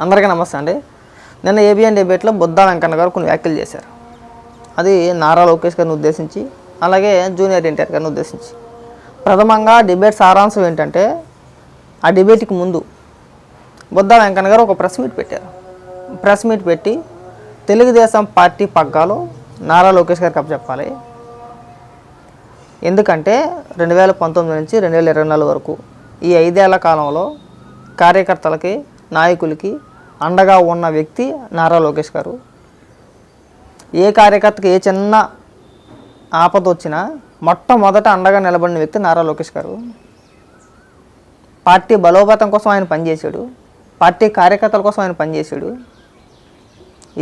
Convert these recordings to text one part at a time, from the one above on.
అందరికీ నమస్తే అండి. నిన్న ఏబిఎన్ డిబేట్లో బుద్ధా వెంకన్న గారు కొన్ని వ్యాఖ్యలు చేశారు. అది నారా లోకేష్ గారిని ఉద్దేశించి, అలాగే జూనియర్ ఎన్టీఆర్ గారిని ఉద్దేశించి. ప్రథమంగా డిబేట్ సారాంశం ఏంటంటే, ఆ డిబేట్కి ముందు బుద్ధా వెంకన్న గారు ఒక ప్రెస్ మీట్ పెట్టారు. ప్రెస్ మీట్ పెట్టి తెలుగుదేశం పార్టీ పగ్గాలు నారా లోకేష్ గారికి అప్పచెప్పాలి. ఎందుకంటే 2019 నుంచి 2024 వరకు ఈ 5 ఏళ్ల కాలంలో కార్యకర్తలకి, నాయకులకి అండగా ఉన్న వ్యక్తి నారా లోకేష్ గారు. ఏ కార్యకర్తకి ఏ చిన్న ఆపద వచ్చినా మొట్టమొదట అండగా నిలబడిన వ్యక్తి నారా లోకేష్ గారు. పార్టీ బలోపేతం కోసం ఆయన పనిచేశాడు. పార్టీ కార్యకర్తల కోసం ఆయన పనిచేశాడు.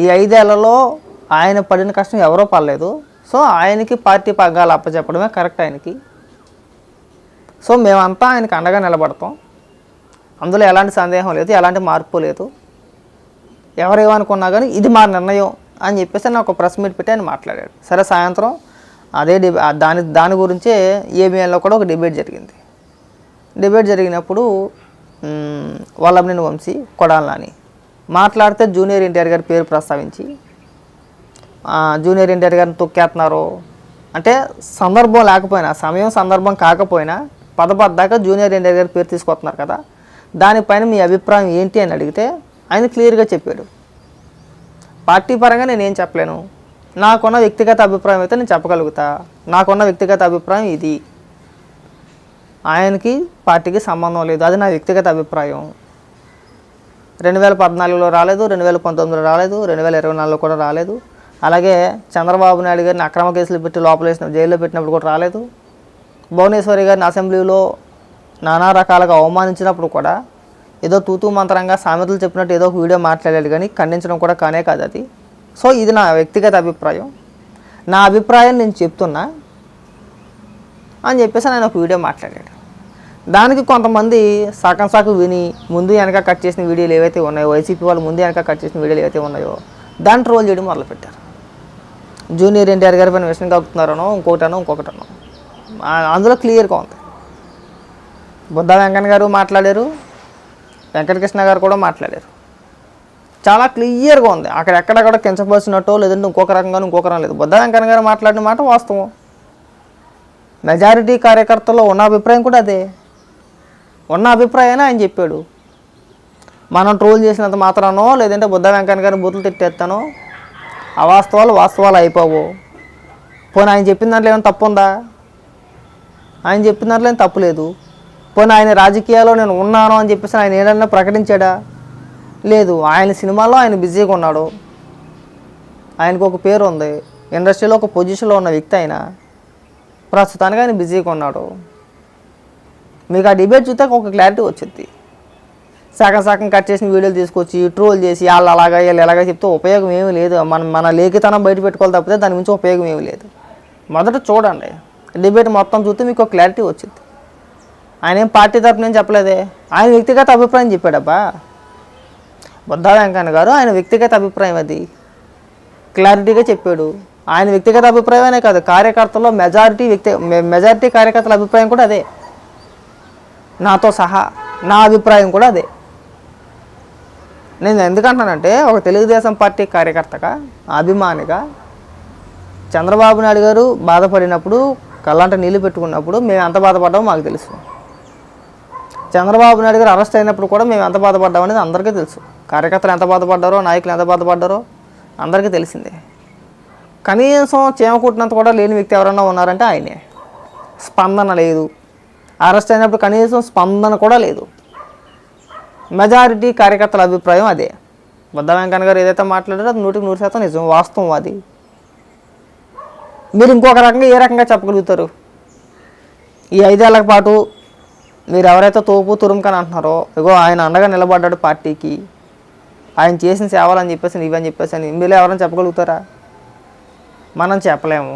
ఈ 5 ఏళ్లలో ఆయన పడిన కష్టం ఎవరో పడలేదు. సో ఆయనకి పార్టీ పగ్గాలు అప్పచెప్పడమే కరెక్ట్ ఆయనకి. సో మేమంతా ఆయనకి అండగా నిలబడతాం. అందులో ఎలాంటి సందేహం లేదు, ఎలాంటి మార్పు లేదు. ఎవరేమనుకున్నా కానీ ఇది మా నిర్ణయం అని చెప్పేసి నాకు ఒక ప్రెస్ మీట్ పెట్టి ఆయన మాట్లాడాడు. సరే, సాయంత్రం అదే దాని గురించే ఏబిఎన్లో కూడా ఒక డిబేట్ జరిగింది. డిబేట్ జరిగినప్పుడు వల్లభనేని వంశీ, కొడాలి నాని మాట్లాడితే జూనియర్ ఎన్టీఆర్ గారి పేరు ప్రస్తావించి జూనియర్ ఎన్టీఆర్ గారిని తొక్కేస్తున్నారు అంటే, సందర్భం లేకపోయినా, సమయం సందర్భం కాకపోయినా పదపద్దాకా జూనియర్ ఎన్టీఆర్ గారి పేరు తీసుకొస్తున్నారు కదా, దానిపైన మీ అభిప్రాయం ఏంటి అని అడిగితే ఆయన క్లియర్గా చెప్పాడు. పార్టీ పరంగా నేనేం చెప్పలేను, నాకున్న వ్యక్తిగత అభిప్రాయం అయితే నేను చెప్పగలుగుతా. నాకున్న వ్యక్తిగత అభిప్రాయం ఇది. ఆయనకి పార్టీకి సంబంధం లేదు, అది నా వ్యక్తిగత అభిప్రాయం. 2014లో రాలేదు, 2019లో రాలేదు, 2024లో కూడా రాలేదు. అలాగే చంద్రబాబు నాయుడు గారిని అక్రమ కేసులు పెట్టి లోపలేసిన జైల్లో పెట్టినప్పుడు కూడా రాలేదు. భువనేశ్వరి గారిని అసెంబ్లీలో నానా రకాలుగా అవమానించినప్పుడు కూడా ఏదో తూతూ మంత్రంగా సామెతలు చెప్పినట్టు ఏదో ఒక వీడియో మాట్లాడాడు, కానీ ఖండించడం కూడా కానే కాదు అది. సో ఇది నా వ్యక్తిగత అభిప్రాయం, నా అభిప్రాయం నేను చెప్తున్నా అని చెప్పేసి ఆయన ఒక వీడియో మాట్లాడాడు. దానికి కొంతమంది సగం విని ముందు వెనక కట్ చేసిన వీడియోలు ఏవైతే ఉన్నాయో, వైసీపీ వాళ్ళు ముందు వెనక కట్ చేసిన వీడియోలు ఏవైతే ఉన్నాయో దాన్ని ట్రోల్ చేయడం మొదలుపెట్టారు. జూనియర్ ఎన్టీఆర్ గారి పైన విషయం కలుపుతున్నారనో ఇంకొకటనో అందులో క్లియర్గా ఉంది. బుద్ధా వెంకన్న గారు మాట్లాడారు, వెంకటకృష్ణ గారు కూడా మాట్లాడారు. చాలా క్లియర్గా ఉంది. అక్కడ ఎక్కడెక్కడ కించపరిచినట్టో లేదంటే ఇంకొక రకంగా లేదు. బుద్ధా వెంకన్న గారు మాట్లాడిన మాట వాస్తవం. మెజారిటీ కార్యకర్తల్లో ఉన్న అభిప్రాయం కూడా అదే. ఉన్న అభిప్రాయాన్ని ఆయన చెప్పాడు. మనం ట్రోల్ చేసినంత మాత్రానో లేదంటే బుద్ధా వెంకన్న గారిని బూతులు తిట్టేస్తానో వాస్తవాలు అయిపోవు. పోనీ ఆయన చెప్పిన దాంట్లో ఏమైనా తప్పు ఉందా? ఆయన చెప్పిన దాంట్లో ఏం తప్పు లేదు. పోనీ ఆయన రాజకీయాల్లో నేను ఉన్నాను అని చెప్పేసి ఆయన ఏదన్నా ప్రకటించాడా? లేదు. ఆయన సినిమాలో ఆయన బిజీగా ఉన్నాడు. ఆయనకు ఒక పేరు ఉంది, ఇండస్ట్రీలో ఒక పొజిషన్లో ఉన్న వ్యక్తి. ఆయన ప్రస్తుతానికి ఆయన బిజీగా ఉన్నాడు. మీకు ఆ డిబేట్ చూస్తే ఒక క్లారిటీ వచ్చింది. సగం కట్ చేసిన వీడియోలు తీసుకొచ్చి ట్రోల్ చేసి వాళ్ళు అలాగా వీళ్ళు ఎలాగా చెప్తే ఉపయోగం ఏమీ లేదు. మన లేఖితనం బయట పెట్టుకోవాలి తప్పితే దాని మించి ఉపయోగం ఏమీ లేదు. మొదట చూడండి, డిబేట్ మొత్తం చూస్తే మీకు ఒక క్లారిటీ వచ్చింది. ఆయన ఏం పార్టీ తరపున ఏం చెప్పలేదే, ఆయన వ్యక్తిగత అభిప్రాయం చెప్పాడబ్బా. బుద్ధా వెంకన్న గారు ఆయన వ్యక్తిగత అభిప్రాయం అది క్లారిటీగా చెప్పాడు. ఆయన వ్యక్తిగత అభిప్రాయమే కాదు, కార్యకర్తల్లో మెజారిటీ కార్యకర్తల అభిప్రాయం కూడా అదే. నాతో సహా నా అభిప్రాయం కూడా అదే. నేను ఎందుకంటానంటే, ఒక తెలుగుదేశం పార్టీ కార్యకర్తగా, అభిమానిగా చంద్రబాబు నాయుడు గారు బాధపడినప్పుడు, కళ్ళంట నీళ్ళు పెట్టుకున్నప్పుడు మేము ఎంత బాధపడ్డామో మాకు తెలుసు. చంద్రబాబు నాయుడు గారు అరెస్ట్ అయినప్పుడు కూడా మేము ఎంత బాధపడ్డాం అనేది అందరికీ తెలుసు. కార్యకర్తలు ఎంత బాధపడ్డారో, నాయకులు ఎంత బాధపడ్డారో అందరికీ తెలిసిందే. కనీసం చీమ కుట్టినంత కూడా లేని వ్యక్తి ఎవరన్నా ఉన్నారంటే ఆయనే. స్పందన లేదు. అరెస్ట్ అయినప్పుడు కనీసం స్పందన కూడా లేదు. మెజారిటీ కార్యకర్తల అభిప్రాయం అదే. బుద్ధా వెంకన్న గారు ఏదైతే మాట్లాడారో అది 100% నిజం, వాస్తవం అది. మీరు ఇంకొక రకంగా ఏ రకంగా చెప్పగలుగుతారు? ఈ 5 ఏళ్ల పాటు మీరు ఎవరైతే తోపు తురుముకని అంటున్నారో, ఇగో ఆయన అండగా నిలబడ్డాడు పార్టీకి, ఆయన చేసిన సేవలు అని చెప్పేసి ఇవని చెప్పేసి అని మీరు ఎవరైనా చెప్పగలుగుతారా? మనం చెప్పలేము.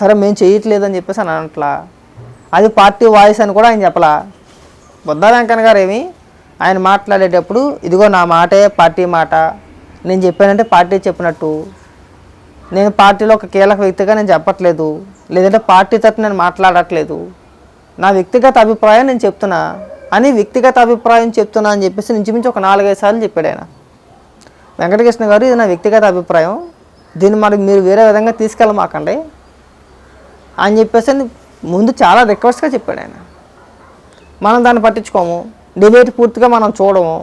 సరే, మేము చేయట్లేదని చెప్పేసి అని అనట్లా, అది పార్టీ వాయిస్ అని కూడా ఆయన చెప్పలా. బుద్ధా వెంకన్న గారు ఏమి ఆయన మాట్లాడేటప్పుడు ఇదిగో నా మాటే పార్టీ మాట, నేను చెప్పానంటే పార్టీ చెప్పినట్టు, నేను పార్టీలో ఒక కీలక వ్యక్తిగా నేను చెప్పట్లేదు, లేదంటే పార్టీ తరపున నేను మాట్లాడట్లేదు, నా వ్యక్తిగత అభిప్రాయం నేను చెప్తున్నా. అని వ్యక్తిగత అభిప్రాయం చెప్తున్నా అని చెప్పేసి ఇంచుమించు ఒక 4-5 సార్లు చెప్పాడు ఆయన. వెంకటకృష్ణ గారు, ఇది నా వ్యక్తిగత అభిప్రాయం, దీన్ని మరి మీరు వేరే విధంగా తీసుకెళ్ళమాకండి అని చెప్పేసి ముందు చాలా రిక్వెస్ట్గా చెప్పాడు ఆయన. మనం దాన్ని పట్టించుకోము, డిబేట్ పూర్తిగా మనం చూడము,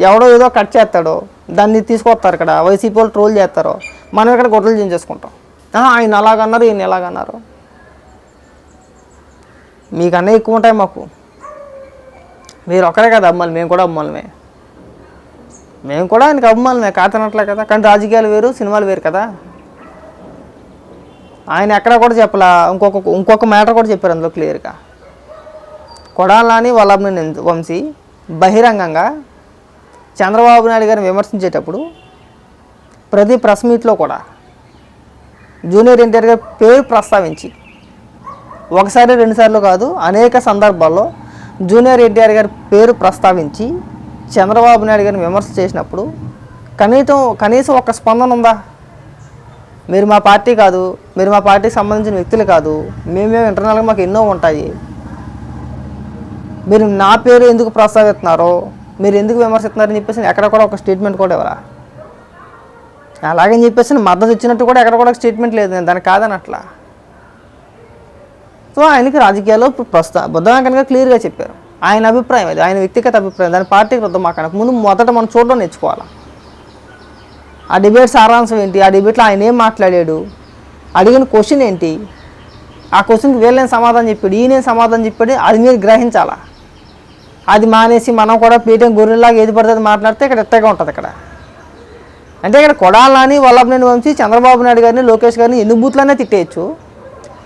ఎవడో ఏదో కట్ చేస్తాడో దాన్ని తీసుకొస్తారు, ఇక్కడ వైసీపీ వాళ్ళు ట్రోల్ చేస్తారో మనం ఇక్కడ గొడవలు చేయించేసుకుంటాం. ఆయన అలాగన్నారు, ఈయన ఎలాగన్నారు. మీకన్నా ఎక్కువ ఉంటాయి మాకు, మీరు ఒకరే కదా అమ్మాలి, మేము కూడా అమ్మాలమే, మేము కూడా ఆయనకి అభిమానులమే కాదనట్లే కదా. కానీ రాజకీయాలు వేరు, సినిమాలు వేరు కదా. ఆయన ఎక్కడ కూడా చెప్పలా. ఇంకొక మ్యాటర్ కూడా చెప్పారు అందులో క్లియర్గా. కొడాలి నాని వల్లభనేని వంశీ బహిరంగంగా చంద్రబాబు నాయుడు గారిని విమర్శించేటప్పుడు ప్రతి ప్రెస్ మీట్లో కూడా జూనియర్ ఎన్టీఆర్ గారి పేరు ప్రస్తావించి, ఒకసారి 2 సార్లు కాదు, అనేక సందర్భాల్లో జూనియర్ ఎన్టీఆర్ గారి పేరు ప్రస్తావించి చంద్రబాబు నాయుడు గారిని విమర్శ చేసినప్పుడు కనీసం ఒక స్పందన ఉందా? మీరు మా పార్టీ కాదు, మీరు మా పార్టీకి సంబంధించిన వ్యక్తులు కాదు, మేము ఇంటర్నల్గా మాకు ఎన్నో ఉంటాయి, మీరు నా పేరు ఎందుకు ప్రస్తావిస్తున్నారో, మీరు ఎందుకు విమర్శిస్తున్నారని చెప్పేసి ఎక్కడ కూడా ఒక స్టేట్మెంట్ కూడా ఇవ్వరా? అలాగని చెప్పేసి మద్దతు ఇచ్చినట్టు కూడా ఎక్కడ కూడా స్టేట్మెంట్ లేదు. నేను దానికి కాదని అట్లా. సో ఆయనకి రాజకీయాల్లో బుద్ధ వెంకన్న గారు క్లియర్గా చెప్పారు, ఆయన అభిప్రాయం అది, ఆయన వ్యక్తిగత అభిప్రాయం, దాని పార్టీకి రుద్దమాకనక ముందు మొదట మనం చూడడం నేర్చుకోవాలి. ఆ డిబేట్ సారాంశం ఏంటి, ఆ డిబేట్లో ఆయన ఏం మాట్లాడాడు, అడిగిన క్వశ్చన్ ఏంటి, ఆ క్వశ్చన్కి వీళ్ళని సమాధానం చెప్పాడు, ఈయన సమాధానం చెప్పాడు, అది మీరు గ్రహించాలా. అది మానేసి మనం కూడా పీఠం గొర్రెలాగా ఏది పడుతుంది మాట్లాడితే ఇక్కడ ఎత్తగా ఉంటుంది. ఇక్కడ అంటే ఇక్కడ కొడాలి నాని వల్లభనేని వంశీ చంద్రబాబు నాయుడు గారిని, లోకేష్ గారిని ఎన్ని బూత్లనే తిట్టేయచ్చు,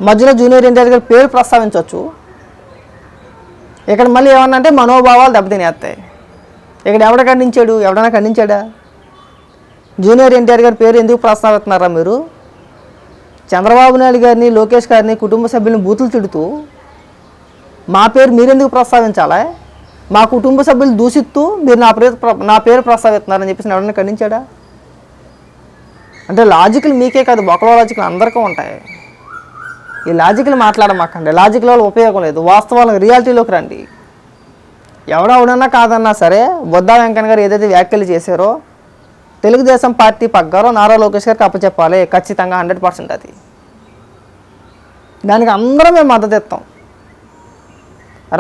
మధ్యలో జూనియర్ ఎన్టీఆర్ గారి పేరు ప్రస్తావించవచ్చు. ఇక్కడ మళ్ళీ ఏమన్నా అంటే మనోభావాలు దెబ్బతినేస్తాయి. ఇక్కడ ఎవడ ఖండించాడు, ఎవడైనా ఖండించాడా? జూనియర్ ఎన్టీఆర్ గారి పేరు ఎందుకు ప్రస్తావిస్తున్నారా మీరు? చంద్రబాబు నాయుడు గారిని, లోకేష్ గారిని, కుటుంబ సభ్యులను బూతులు తిడుతూ మా పేరు మీరెందుకు ప్రస్తావించాలా? మా కుటుంబ సభ్యులు దూషిస్తూ మీరు నా పేరు ప్రస్తావిస్తున్నారని చెప్పేసి ఎవరైనా ఖండించాడా? అంటే లాజికల్ మీకే కాదు, బొక్కలో లాజికల్ అందరికీ ఉంటాయి. ఈ లాజికల్ మాట్లాడమాకండి, లాజికల్ వల్ల ఉపయోగం లేదు. వాస్తవాలకు రియాలిటీలోకి రండి. ఎవడన్నా కాదన్నా సరే బుద్ధా వెంకన్న గారు ఏదైతే వ్యాఖ్యలు చేశారో తెలుగుదేశం పార్టీ పగ్గారో నారా లోకేష్ గారికి అప్పచెప్పాలి ఖచ్చితంగా, 100%. అది దానికి అందరం మేము మద్దతు ఇస్తాం.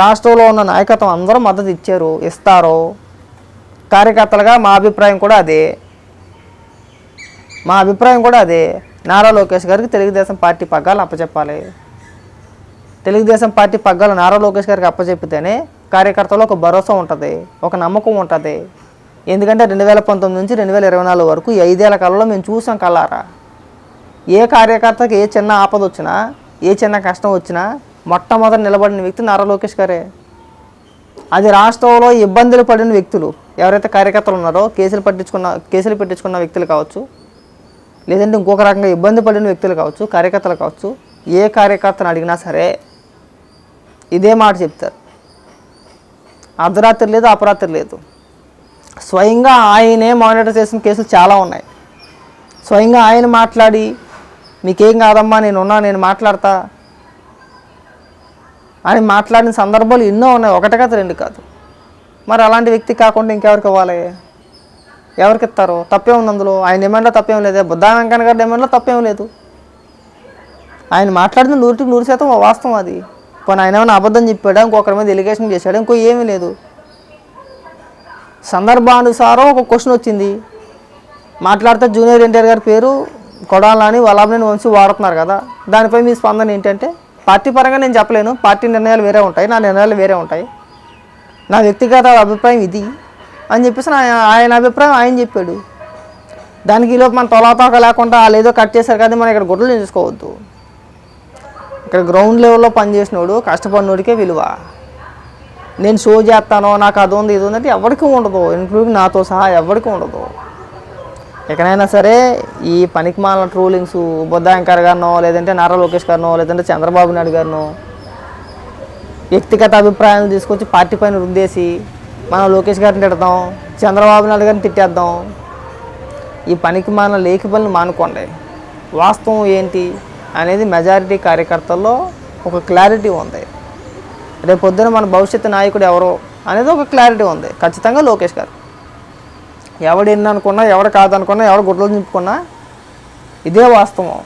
రాష్ట్రంలో ఉన్న నాయకత్వం అందరూ మద్దతు ఇచ్చారు, ఇస్తారు. కార్యకర్తలుగా మా అభిప్రాయం కూడా అదే. నారా లోకేష్ గారికి తెలుగుదేశం పార్టీ పగ్గాలు అప్పచెప్పాలి. తెలుగుదేశం పార్టీ పగ్గాలు నారా లోకేష్ గారికి అప్పచెప్పితేనే కార్యకర్తలో ఒక భరోసా ఉంటుంది, ఒక నమ్మకం ఉంటుంది. ఎందుకంటే 2019 నుంచి 2024 వరకు ఈ 5 ఏళ్ల కాలంలో మేము చూసాం కల్లారా. ఏ కార్యకర్తకి ఏ చిన్న ఆపద వచ్చినా, ఏ చిన్న కష్టం వచ్చినా మొట్టమొదటి నిలబడిన వ్యక్తి నారా లోకేష్ గారే. అది రాష్ట్రంలో ఇబ్బందులు పడిన వ్యక్తులు ఎవరైతే కార్యకర్తలు ఉన్నారో, కేసులు పెట్టించుకున్న వ్యక్తులు కావచ్చు, లేదంటే ఇంకొక రకంగా ఇబ్బంది పడిన వ్యక్తులు కావచ్చు, కార్యకర్తలు కావచ్చు, ఏ కార్యకర్తను అడిగినా సరే ఇదే మాట చెప్తారు. అర్ధరాత్రి లేదు, అపరాత్రి లేదు. స్వయంగా ఆయనే మానిటర్ చేసిన కేసులు చాలా ఉన్నాయి. స్వయంగా ఆయన మాట్లాడి మీకేం కాదమ్మా నేను మాట్లాడతా అని మాట్లాడిన సందర్భాలు ఎన్నో ఉన్నాయి, ఒకటి కాదు, 2 కాదు. మరి అలాంటి వ్యక్తి కాకుండా ఇంకెవరికి ఇవ్వాలి? ఎవరికి ఇస్తారు? తప్పే ఉంది అందులో. ఆయన డిమాండ్లో తప్పేం లేదు, బుద్ధా వెంకన్న గారి డిమాండ్లో తప్పేం లేదు. ఆయన మాట్లాడిన 100% వాస్తవం అది. కొన్ని ఆయన ఏమైనా అబద్ధం చెప్పాడా, ఇంకొకరి మీద ఎలిగేషన్ చేశాడా, ఇంకో ఏమీ లేదు. సందర్భానుసారం ఒక క్వశ్చన్ వచ్చింది, మాట్లాడితే జూనియర్ ఎన్టీఆర్ గారి పేరు కొడాలి నాని వల్లభనేని వంశీ వాడుతున్నారు కదా, దానిపై మీ స్పందన ఏంటంటే, పార్టీ పరంగా నేను చెప్పలేను, పార్టీ నిర్ణయాలు వేరే ఉంటాయి, నా నిర్ణయాలు వేరే ఉంటాయి, నా వ్యక్తిగత అభిప్రాయం ఇది అని చెప్పేసి ఆయన అభిప్రాయం ఆయన చెప్పాడు. దానికి ఈలోపు మన తొలాతోక లేకుండా వాళ్ళు ఏదో కట్ చేశారు కదా, మనం ఇక్కడ గుడ్డలు చేసుకోవద్దు. ఇక్కడ గ్రౌండ్ లెవెల్లో పనిచేసినోడు, కష్టపడినోడికే విలువ. నేను షో చేస్తానో, నాకు అది ఉంది ఇది ఉందంటే ఎవరికి ఉండదు, ఇంక్లూడింగ్ నాతో సహా ఎవరికి ఉండదు. ఎక్కడైనా సరే ఈ పనికిమాలిన ట్రోలింగ్స్ బుద్ధా వెంకన్న గారినో, లేదంటే నారా లోకేష్ గారినో, లేదంటే చంద్రబాబు నాయుడు గారినో వ్యక్తిగత అభిప్రాయాలు తీసుకొచ్చి పార్టీ పైన రుద్దేసి మనం లోకేష్ గారిని తిడతాం, చంద్రబాబు నాయుడు గారిని తిట్టేద్దాం. ఈ పనికిమాలిన లేఖి పనులు మానుకోండి. వాస్తవం ఏంటి అనేది మెజారిటీ కార్యకర్తల్లో ఒక క్లారిటీ ఉంది. రేపు పొద్దున మన భవిష్యత్తు నాయకుడు ఎవరో అనేది ఒక క్లారిటీ ఉంది ఖచ్చితంగా లోకేష్ గారు. ఎవడు ఎన్ని అనుకున్నా, ఎవడు కాదనుకున్నా, ఎవడు గుడ్లు నింపుకున్నా ఇదే వాస్తవం.